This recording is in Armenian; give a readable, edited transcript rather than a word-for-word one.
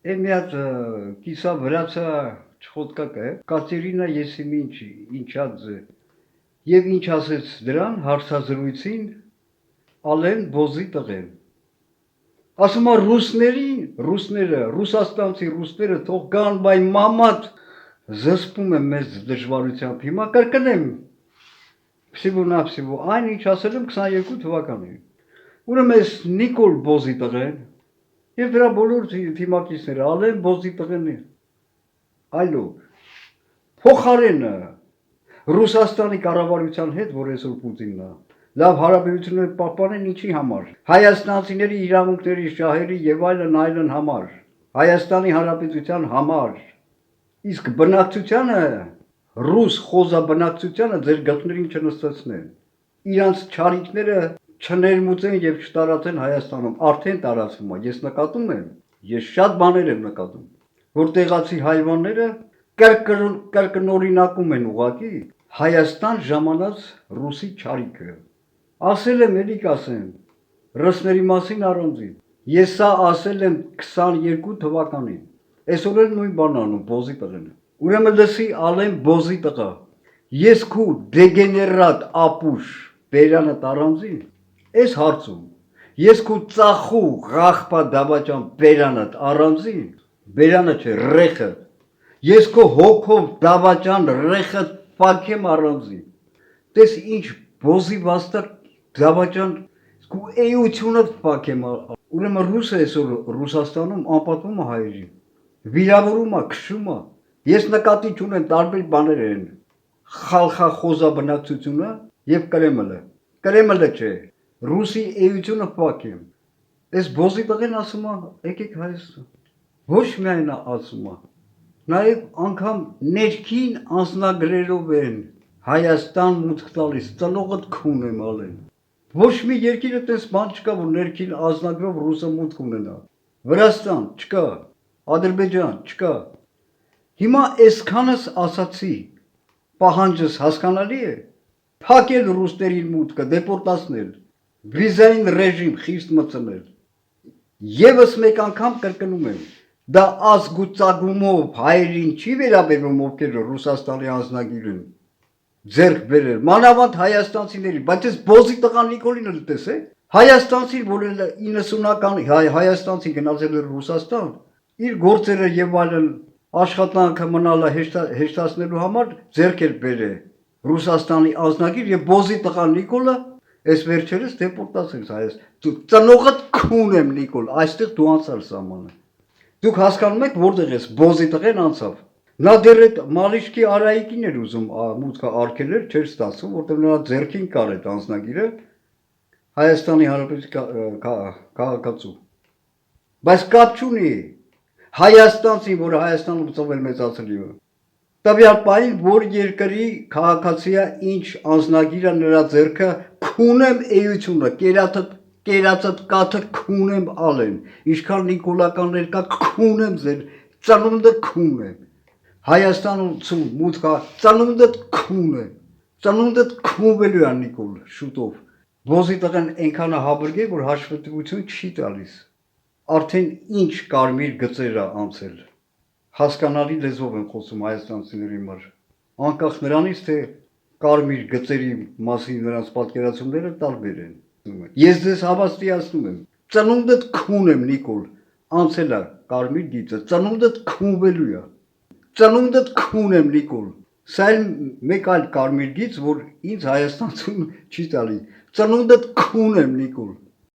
Էմիած կիսա վրացա չխոտկակ է, Կատերինա Եսիմինչ եւ ինչ ասեց դրան հարցազրույցին ալեն բոզի տղեն։ Ասում է ռուսաստանցի ռուսները թող գան բայ մամատ զսպում եմ մեծ դժվարությամբ հիմա կրկնեմ Փսիվո, այն ինչ ասել եմ 22 թվականին։ Ուրեմն ես Նիկոլ Բոզի տղեն եւ դրա բոլոր թիմակիցները ալեն Բոզի տղենի։ Այլո, փոխարենը Ռուսաստանի կառավարության հետ, որ այսօր Պուտինն է, լավ հարաբերություններ պահպանեն ինչի համար։ Հայաստանցիների իրավունքների շահերի եւ այլն համար։ Հայաստանի Հանրապետության համար։ Իսկ բնակչությանը ռուս խոզաբնակչությանը ձեր գլխներին չնստեցնեն։ Իրանց չարիքները չներմուծեն եւ չտարածեն Հայաստանում։ Արդեն տարածվում է։ Ես նկատում եմ, ես շատ բաներ եմ նկատում, որ տեղացի հայվանները կրկնօրինակում են ուղակի Հայաստան ժամանած ռուսի չարիքը։ Ասել եմ, ելի կասեմ, ռուսների մասին առանձին։ Ես սա ասել եմ 22 թվականին։ Այսօր էլ նույն բանն անում Բոզի տղեն։ Ուրեմն լսի ալեն Բոզի տղա։ Ես քու դեգեներատ ապուշ Բերանը տարանձին, այս հարցում, ես քու ծախու ղախպա դավաճան Բերանդ առանձին, Բերանը չէ ռեխը, ես քո հոգով դավաճան ռեխը պակեմ առանձին, տես ինչ Բոզի վաստակ դավաճան քու էությունը պակեմ, ուրեմն ռուսը այսօր Ռուսաստանում անպատվում է հայերին, վիրավորում է, քշում է, ես նկատի չունեմ տարբեր բաներ են, խալխախոզաբնակչությունը եւ Կրեմլը չէ, ռուսի էությունը պակեմ, այս Բոզի տղեն ասում է, եկեք Հայաստան, ոչ միայն ասում է, նաեւ անգամ ներքին անձնագրերով են Հայաստան մուտք տալիս, ծնողդ քուն եմ ալեն, ոչ մի երկիրը տես բան չկա, որ ներքին անձնագրով ռուսը մուտք ունենա, Վրաստան չկա, Ադրբեջան չկա, հիմա այսքանս ասացի, պահանջս հասկանալի է, փակել ռուսներին մուտքը, դեպորտացնել, վիզային ռեժիմ խիստ մտցնել, եւս մեկ անգամ կրկնում եմ, դա ազգուծագումով հայերին չի վերաբերվում, ովքեր Ռուսաստանի անձնագիր են, ձեռք բերել, մանավանդ հայաստանցիների, բայց այս Բոզի տղան Նիկոլինը լտես է, Հայաստանցին, որ 90-ական հայաստանցի գնացել էր Ռուսաստան, իր գործերը եւ այլն աշխատանքը մնալը հեշտացնելու համար ձեռք էր բերել Ռուսաստանի անձնագիր եւ Բոզի տղան Նիկոլը այս վերջերս դեպորտացեց Հայաստան։ Ծնողդ քուն եմ Նիկոլ, այստեղ դու անցար սահմանը։ Դուք հասկանում եք որտեղ ես Բոզի տղեն անցավ։ Նա դեռ այդ Մալիշկի Արայիկին էր ուզում մուտքը արգելել, չէր ստացվում, որտեղ նրա ձեռքին կար այդ անձնագիրը Հայաստանի Հանրապետության քաղաքացու։ Բայց կապ չունի Հայաստանցին, որը Հայաստանում ծնվել մեծացել է։ Տվյալ պահին, որ երկրի քաղաքացիա ինչ անձնագիրը նրա ձեռքը քունեմ էությունը, կերածդ կաթը քունեմ ալեն, ինչքան նիկոլականներ կա քունեմ ձեր, ծնունդը քունեմ, Հայաստանում մուտքա, ծնունդդ քունվելու է Նիկոլ, շուտով, Բոզի տղեն ենքանը հաբրգ է, որ հաշվետվություն չի տալիս, արդեն ինչ կարմիր գծեր է անցել, հասկանալի լեզվով են խոսում հայաստանցիների համար, անկախ նրանից, թե կարմիր գծերի մասին նրանց պատկերացումները տարբեր են, ես ձեզ հավաստիացնում եմ, ծնունդդ քունեմ Նիկոլ, անցել է կարմիր գիծը, ծնունդդ քունվելու է, ծնունդդ քունեմ Նիկոլ, սա էլ մեկ այլ կարմիր գիծ, որ ինձ Հայաստանցում չի տալի, ծնունդդ քունեմ Նիկոլ,